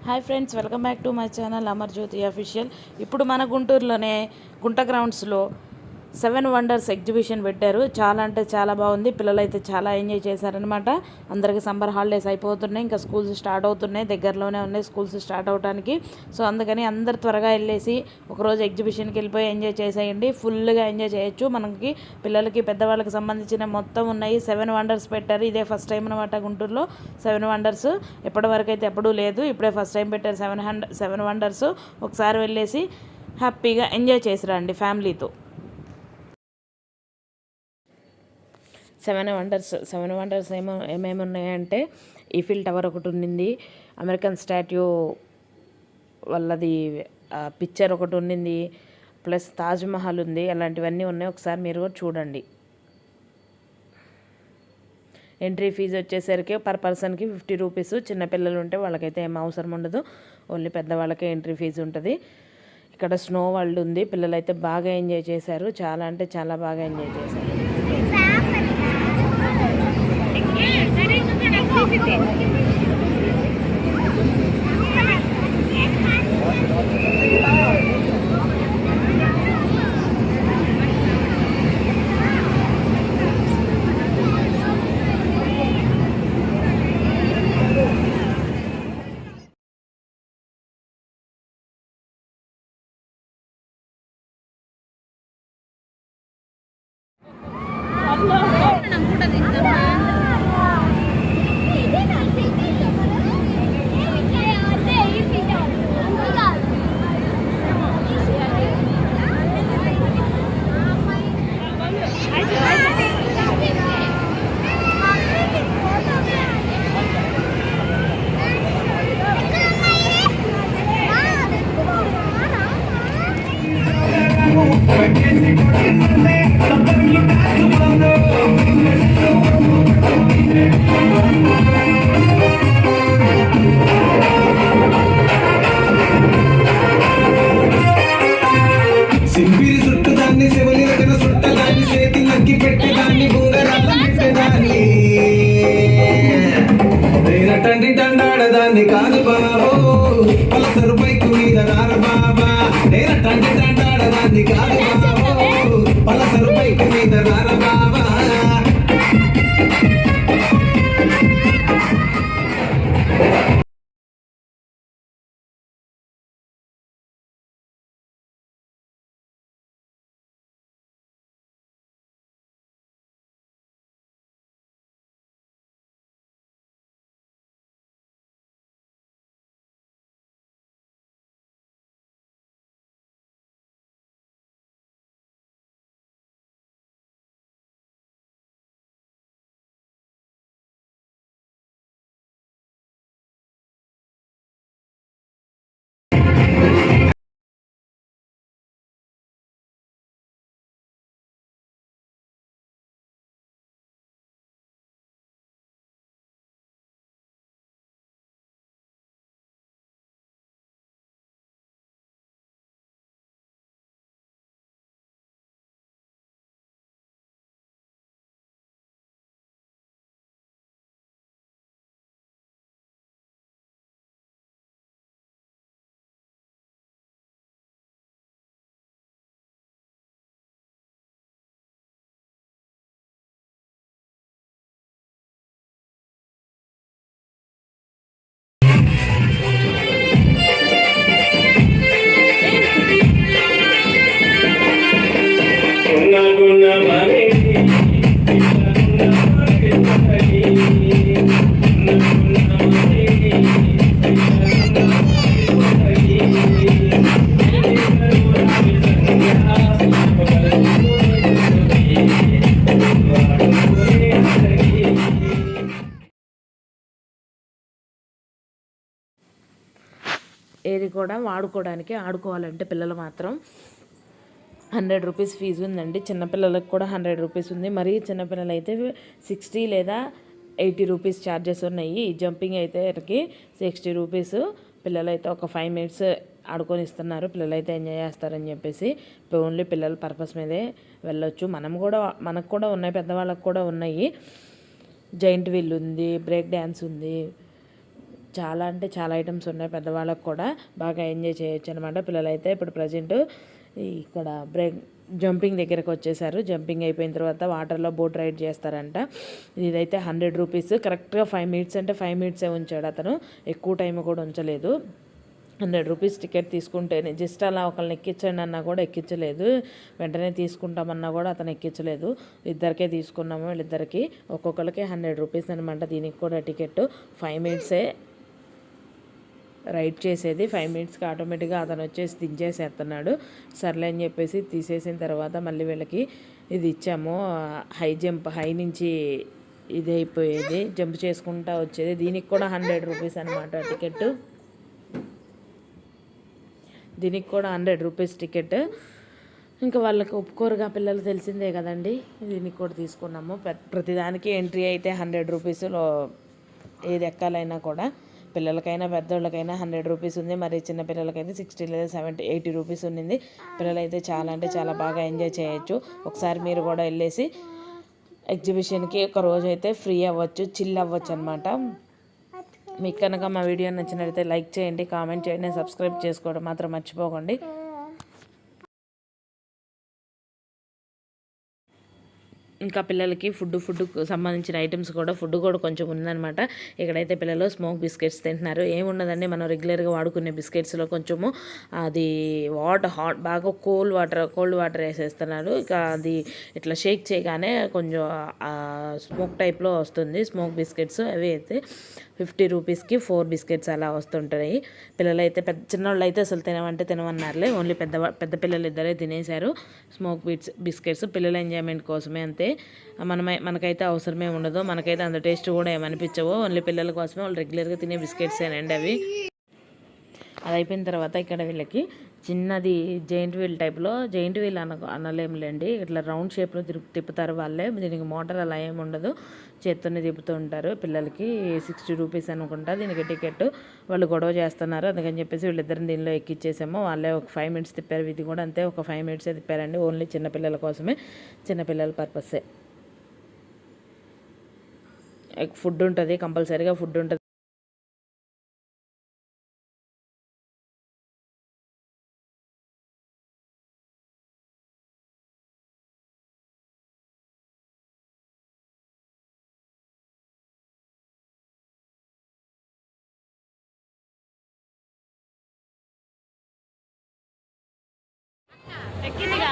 Hi friends, welcome back to my channel Amarjyoti official. ఇప్పుడు మన గుంటూరులోనే గుంట గ్రౌండ్స్లో 7 వండర్స్ ఎగ్జిబిషన్ పెట్టారు. చాలా అంటే చాలా బాగుంది. పిల్లలు అయితే చాలా ఎంజాయ్ చేశారనమాట. అందరికీ సమ్మర్ హాలిడేస్ అయిపోతున్నాయి, ఇంకా స్కూల్స్ స్టార్ట్ అవుతున్నాయి, దగ్గరలోనే ఉన్నాయి స్కూల్స్ స్టార్ట్ అవడానికి. సో అందుకని అందరు త్వరగా వెళ్ళేసి ఒకరోజు ఎగ్జిబిషన్కి వెళ్ళిపోయి ఎంజాయ్ చేసేయండి. ఫుల్గా ఎంజాయ్ చేయొచ్చు. మనకి పిల్లలకి పెద్దవాళ్ళకి సంబంధించిన మొత్తం ఉన్నాయి. 7 వండర్స్ పెట్టారు. ఇదే ఫస్ట్ టైం అనమాట గుంటూరులో 7 వండర్స్. ఎప్పటివరకు అయితే ఎప్పుడూ లేదు, ఇప్పుడే ఫస్ట్ టైం పెట్టారు 7 వండర్స్. ఒకసారి వెళ్ళేసి హ్యాపీగా ఎంజాయ్ చేసి రండి ఫ్యామిలీతో. 7 వండర్స్ ఏమేమి ఉన్నాయంటే, ఈఫిల్ టవర్ ఒకటి ఉండింది, అమెరికన్ స్టాట్యూ వాళ్ళది పిక్చర్ ఒకటి ఉండింది, ప్లస్ తాజ్మహల్ ఉంది. అలాంటివన్నీ ఉన్నాయి. ఒకసారి మీరు కూడా చూడండి. ఎంట్రీ ఫీజు వచ్చేసరికి పర్ పర్సన్కి 50 రూపీస్. చిన్నపిల్లలు ఉంటే వాళ్ళకైతే ఏం అవసరం ఉండదు, ఓన్లీ పెద్దవాళ్ళకే ఎంట్రీ ఫీజు ఉంటుంది. ఇక్కడ స్నో వరల్డ్ ఉంది. పిల్లలు అయితే బాగా ఎంజాయ్ చేశారు. చాలా అంటే చాలా బాగా ఎంజాయ్ చేశారు. సింపిరి చుట్టదాన్ని శివుని రకన చుట్టదాన్ని చేతి నక్కి పెట్టేదాన్ని ఉంగరాల పెట్టేదాన్ని నేనటండి తండాడదాన్ని కాదు బాబో పలసరు బైకు మీద రార బాబా. నేనటండి తండాడదాన్ని కాదు బాబో పలసరు బైకు మీద రార బాబా. ఏది కూడా ఆడుకోవాలంటే పిల్లలు మాత్రం 100 రూపీస్ ఫీజు ఉందండి. చిన్నపిల్లలకు కూడా 100 రూపీస్ ఉంది. మరి చిన్నపిల్లలు అయితే 60 లేదా 80 రూపీస్ ఛార్జెస్ ఉన్నాయి. ఈ జంపింగ్ అయితే 60 రూపీస్. పిల్లలైతే ఒక 5 మినిట్స్ ఆడుకొని ఇస్తున్నారు. పిల్లలైతే ఎంజాయ్ చేస్తారని చెప్పేసి ఓన్లీ పిల్లల పర్పస్ మీదే వెళ్ళొచ్చు. మనకు కూడా ఉన్నాయి, పెద్దవాళ్ళకు కూడా ఉన్నాయి. జైంట్ వీల్ ఉంది, బ్రేక్ డ్యాన్స్ ఉంది, చాలా అంటే చాలా ఐటమ్స్ ఉన్నాయి, పెద్దవాళ్ళకు కూడా బాగా ఎంజాయ్ చేయొచ్చు అనమాట. పిల్లలైతే ఇప్పుడు ప్రజెంట్ ఇక్కడ జంపింగ్ దగ్గరకు వచ్చేసారు. జంపింగ్ అయిపోయిన తర్వాత వాటర్లో బోట్ రైడ్ చేస్తారంట. ఇదైతే 100 రూపీస్. కరెక్ట్గా 5 మినిట్స్ అంటే 5 మినిట్సే ఉంచాడు అతను, ఎక్కువ టైం కూడా ఉంచలేదు. 100 రూపీస్ టికెట్ తీసుకుంటేనే జస్ట్ అలా ఒకళ్ళని ఎక్కించండి అన్నా కూడా ఎక్కించలేదు, వెంటనే తీసుకుంటామన్నా కూడా అతను ఎక్కించలేదు. ఇద్దరికే తీసుకున్నాము, వీళ్ళిద్దరికి ఒక్కొక్కరికి 100 రూపీస్ అనమాట. దీనికి కూడా టికెట్ 5 మినిట్సే రైడ్ చేసేది. 5 మినిట్స్కి ఆటోమేటిక్గా అతను వచ్చేసి దించేసేస్తున్నాడు. సర్లే అని చెప్పేసి తీసేసిన తర్వాత మళ్ళీ వీళ్ళకి ఇది ఇచ్చాము, హై జంప్, హై నుంచి ఇది అయిపోయేది, జంప్ చేసుకుంటా వచ్చేది. దీనికి కూడా 100 రూపీస్ అనమాట టికెట్. దీనికి కూడా 100 రూపీస్ టికెట్. ఇంకా వాళ్ళకి ఒప్పుకోరుగా పిల్లలు, తెలిసిందే కదండి. దీనికి కూడా తీసుకున్నాము. ప్రతిదానికి ఎంట్రీ అయితే 100 రూపీస్లో ఏది ఎక్కాలైనా కూడా, పిల్లలకైనా పెద్దోళ్ళకైనా 100 రూపీస్ ఉంది. మరి చిన్న పిల్లలకైతే 60 లేదా 70, 80 రూపీస్ ఉన్నింది. పిల్లలైతే చాలా అంటే చాలా బాగా ఎంజాయ్ చేయొచ్చు. ఒకసారి మీరు కూడా వెళ్ళేసి ఎగ్జిబిషన్కి ఒక రోజు అయితే ఫ్రీ అవ్వచ్చు, చిల్ అవ్వచ్చు అనమాట. మీకు కనుక మా వీడియో నచ్చినట్లయితే లైక్ చేయండి, కామెంట్ చేయండి, సబ్స్క్రైబ్ చేసుకోవడం మాత్రం మర్చిపోకండి. ఇంకా పిల్లలకి ఫుడ్కు సంబంధించిన ఐటమ్స్ కూడా, ఫుడ్ కూడా కొంచెం ఉందన్నమాట. ఇక్కడైతే పిల్లలు స్మోక్ బిస్కెట్స్ తింటున్నారు. ఏముండదండి, మనం రెగ్యులర్గా వాడుకునే బిస్కెట్స్లో కొంచెము అది హాట్ బాగా కోల్డ్ వాటర్ వేసేస్తున్నారు. ఇక అది ఇట్లా షేక్ చేయగానే కొంచెం స్మోక్ టైప్లో వస్తుంది. స్మోక్ బిస్కెట్స్ అవి అయితే 50 రూపీస్కి 4 బిస్కెట్స్ అలా వస్తుంటాయి. పిల్లలైతే చిన్నోళ్ళు అయితే అసలు తినమన్నారులే, ఓన్లీ పెద్ద పిల్లలు ఇద్దరే తినేశారు స్మోక్ బిస్కెట్స్. పిల్లల ఎంజాయ్మెంట్ కోసమే అంతే, మనకైతే అవసరమే ఉండదు, మనకైతే అంత టేస్ట్ కూడా ఏమనిపించవు. ఓన్లీ పిల్లల కోసమే, వాళ్ళు రెగ్యులర్గా తినే బిస్కెట్సేనండి అవి. అది అయిపోయిన తర్వాత ఇక్కడ వీళ్ళకి చిన్నది జైంట్ వీల్ టైప్లో, జైంట్ వీల్ అనలేములేండి, ఇట్లా రౌండ్ షేప్లో తిప్పుతారు వాళ్ళే. దీనికి మోటార్ అలా ఏమి ఉండదు, చేత్తోనే తిప్పుతూ ఉంటారు. పిల్లలకి 60 రూపీస్ అనుకుంటా దీనికి టికెట్. వాళ్ళు గొడవ చేస్తున్నారు, అందుకని చెప్పేసి వీళ్ళిద్దరిని దీనిలో ఎక్కిచ్చేసాము. వాళ్ళే ఒక 5 మినిట్స్ తిప్పారు. ఇది కూడా అంతే, ఒక 5 మినిట్సే తిప్పారండి. ఓన్లీ చిన్నపిల్లల కోసమే, చిన్నపిల్లల పర్పసే. ఫుడ్ ఉంటుంది, కంపల్సరీగా ఫుడ్ ఉంటుంది. ఎక్కిందిగా